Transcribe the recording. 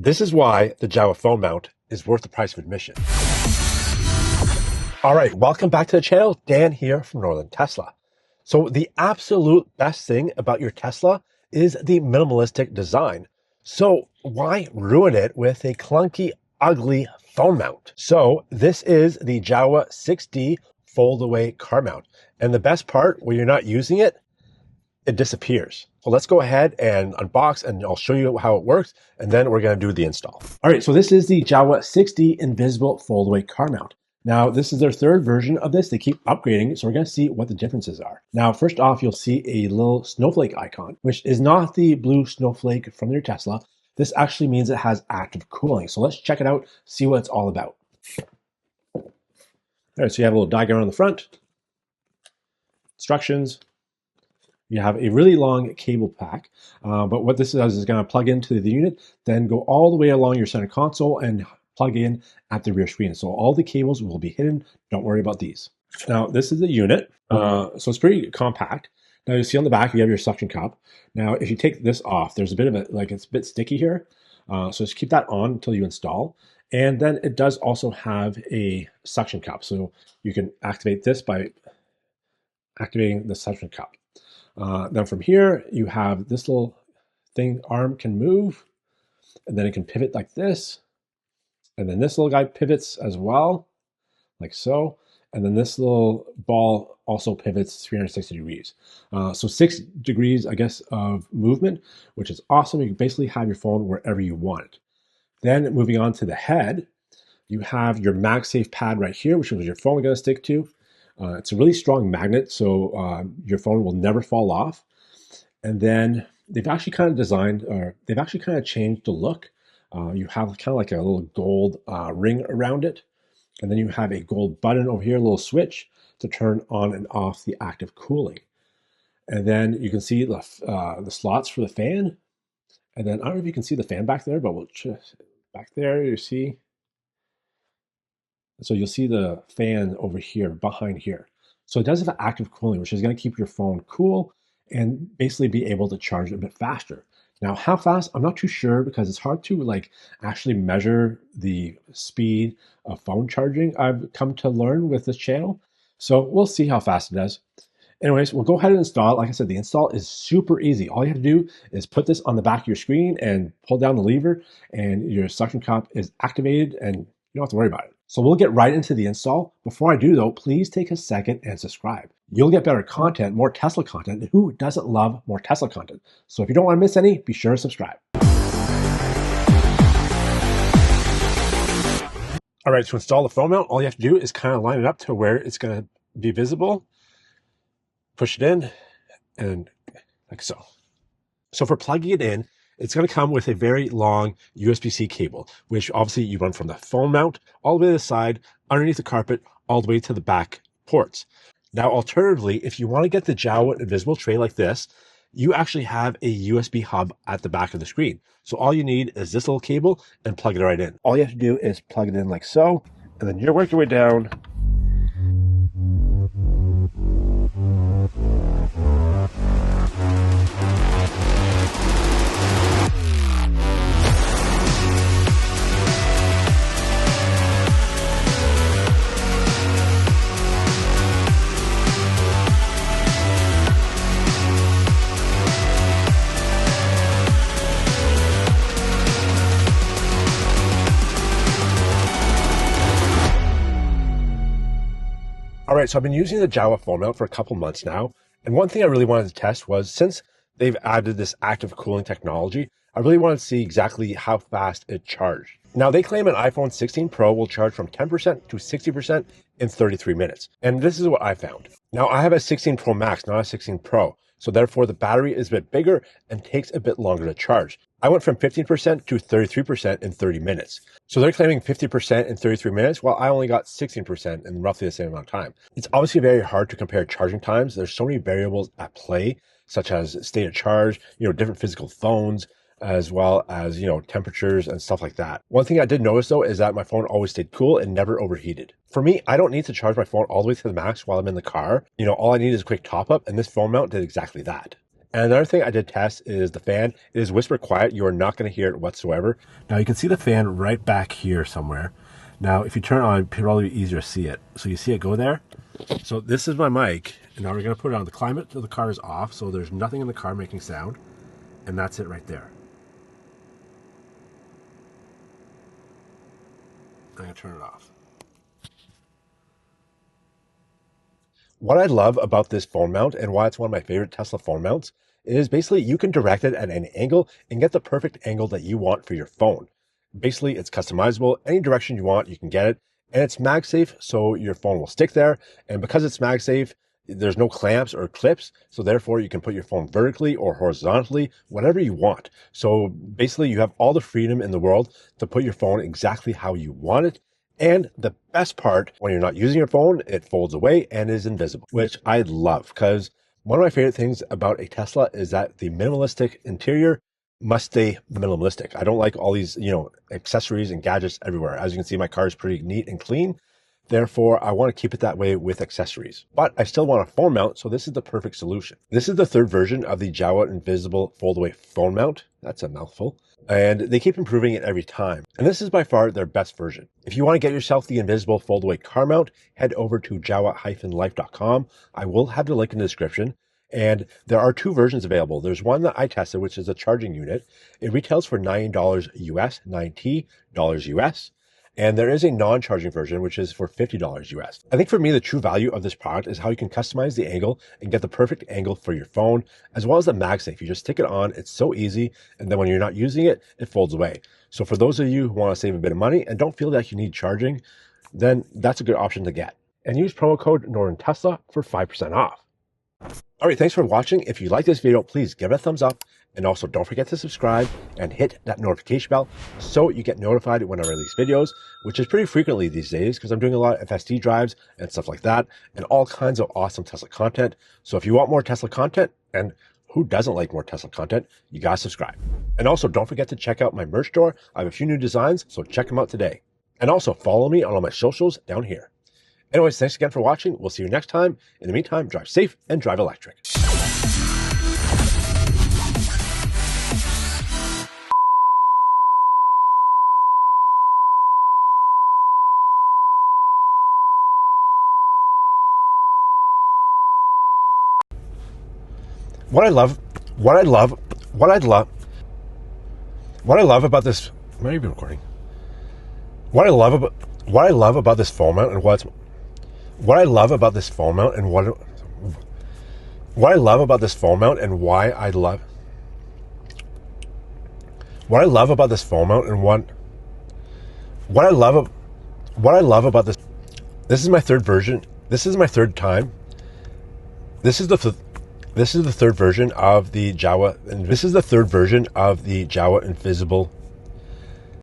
This is why the Jowua phone mount is worth the price of admission. All right, welcome back to the channel. Dan here from Northern Tesla. So the absolute best thing about your Tesla is the minimalistic design. So why ruin it with a clunky, ugly phone mount? So this is the Jowua 6D foldaway car mount. And the best part, when you're not using it, it disappears. So let's go ahead and unbox and I'll show you how it works. And then we're going to do the install. All right, so this is the Jowua 6D Invisible Foldaway car mount. Now, this is their third version of this. They keep upgrading, so we're going to see what the differences are. Now, first off, you'll see a little snowflake icon, which is not the blue snowflake from your Tesla. This actually means it has active cooling. So let's check it out, see what it's all about. All right, so you have a little diagram on the front, instructions. You have a really long cable pack, but what this does is going to plug into the unit, then go all the way along your center console and plug in at the rear screen. So all the cables will be hidden. Don't worry about these. Now, this is the unit. So it's pretty compact. Now you see on the back, you have your suction cup. Now, if you take this off, there's a bit of it, like it's a bit sticky here. So just keep that on until you install. And then it does also have a suction cup. So you can activate this by activating the suction cup. Then from here, you have this little thing, arm can move, and then it can pivot like this. And then this little guy pivots as well, like so. And then this little ball also pivots 360 degrees. So 6 degrees, I guess, of movement, which is awesome. You can basically have your phone wherever you want it. Then moving on to the head, you have your MagSafe pad right here, which is your phone is going to stick to. It's a really strong magnet, so your phone will never fall off. And then they've actually kind of designed, or they've actually kind of changed the look. You have kind of like a little gold ring around it. And then you have a gold button over here, a little switch to turn on and off the active cooling. And then you can see the slots for the fan. And then I don't know if you can see the fan back there, but we'll just back there, you see. So you'll see the fan over here, behind here. So it does have active cooling, which is going to keep your phone cool and basically be able to charge a bit faster. Now, how fast? I'm not too sure because it's hard to actually measure the speed of phone charging, I've come to learn with this channel. So we'll see how fast it does. Anyways, we'll go ahead and install it. Like I said, the install is super easy. All you have to do is put this on the back of your screen and pull down the lever and your suction cup is activated and you don't have to worry about it. So we'll get right into the install. Before I do though, please take a second and subscribe. You'll get better content, more Tesla content. And who doesn't love more Tesla content? So if you don't want to miss any, be sure to subscribe. All right, to install the phone mount, all you have to do is kind of line it up to where it's going to be visible. Push it in and like so. So for plugging it in, it's going to come with a very long USB-C cable, which obviously you run from the phone mount all the way to the side, underneath the carpet, all the way to the back ports. Now, alternatively, if you want to get the Jowua invisible tray like this, you actually have a USB hub at the back of the screen. So all you need is this little cable and plug it right in. All you have to do is plug it in like so, and then you work your way down. All right, so I've been using the Jowua phone mount for a couple months now. And one thing I really wanted to test was, since they've added this active cooling technology, I really wanted to see exactly how fast it charged. Now, they claim an iPhone 16 Pro will charge from 10% to 60% in 33 minutes. And this is what I found. Now, I have a 16 Pro Max, not a 16 Pro. So therefore, the battery is a bit bigger and takes a bit longer to charge. I went from 15% to 33% in 30 minutes. So they're claiming 50% in 33 minutes, while I only got 16% in roughly the same amount of time. It's obviously very hard to compare charging times. There's so many variables at play, such as state of charge, different physical phones, as well as, temperatures and stuff like that. One thing I did notice though is that my phone always stayed cool and never overheated. For me, I don't need to charge my phone all the way to the max while I'm in the car. All I need is a quick top up, and this phone mount did exactly that. And another thing I did test is the fan. It is whisper quiet. You are not going to hear it whatsoever. Now you can see the fan right back here somewhere. Now if you turn it on, it'll probably be easier to see it. So you see it go there. So this is my mic. And now we're going to put it on. The climate of the car is off, so there's nothing in the car making sound. And that's it right there. I'm going to turn it off. What I love about this phone mount and why it's one of my favorite Tesla phone mounts is basically you can direct it at any angle and get the perfect angle that you want for your phone. Basically, it's customizable. Any direction you want, you can get it. And it's MagSafe, so your phone will stick there. And because it's MagSafe, there's no clamps or clips. So therefore, you can put your phone vertically or horizontally, whatever you want. So basically, you have all the freedom in the world to put your phone exactly how you want it. And the best part, when you're not using your phone, it folds away and is invisible, which I love because one of my favorite things about a Tesla is that the minimalistic interior must stay minimalistic. I don't like all these, accessories and gadgets everywhere. As you can see, my car is pretty neat and clean. Therefore, I want to keep it that way with accessories. But I still want a phone mount, so this is the perfect solution. This is the third version of the Jowua Invisible Foldaway phone mount. That's a mouthful. And they keep improving it every time. And this is by far their best version. If you want to get yourself the Invisible Foldaway car mount, head over to jowua-life.com. I will have the link in the description. And there are two versions available. There's one that I tested, which is a charging unit. It retails for $9 US, $90 US. And there is a non-charging version, which is for $50 US. I think for me, the true value of this product is how you can customize the angle and get the perfect angle for your phone, as well as the MagSafe. You just stick it on, it's so easy. And then when you're not using it, it folds away. So for those of you who want to save a bit of money and don't feel like you need charging, then that's a good option to get. And use promo code NortonTesla for 5% off. All right, thanks for watching. If you like this video, please give it a thumbs up. And also don't forget to subscribe and hit that notification bell so you get notified when I release videos, which is pretty frequently these days because I'm doing a lot of FSD drives and stuff like that and all kinds of awesome Tesla content. So if you want more Tesla content, and who doesn't like more Tesla content, you gotta subscribe. And also don't forget to check out my merch store. I have a few new designs, so check them out today. And also follow me on all my socials down here. Anyways, thanks again for watching. We'll see you next time. In the meantime, drive safe and drive electric. What I love about this, am I even recording? What I love about this phone mount and what I love about this phone mount and why I love about this phone mount and what I love about this. This is my third version. This is my third time. This is the third version of the Jowua. This is the third version of the Jowua Invisible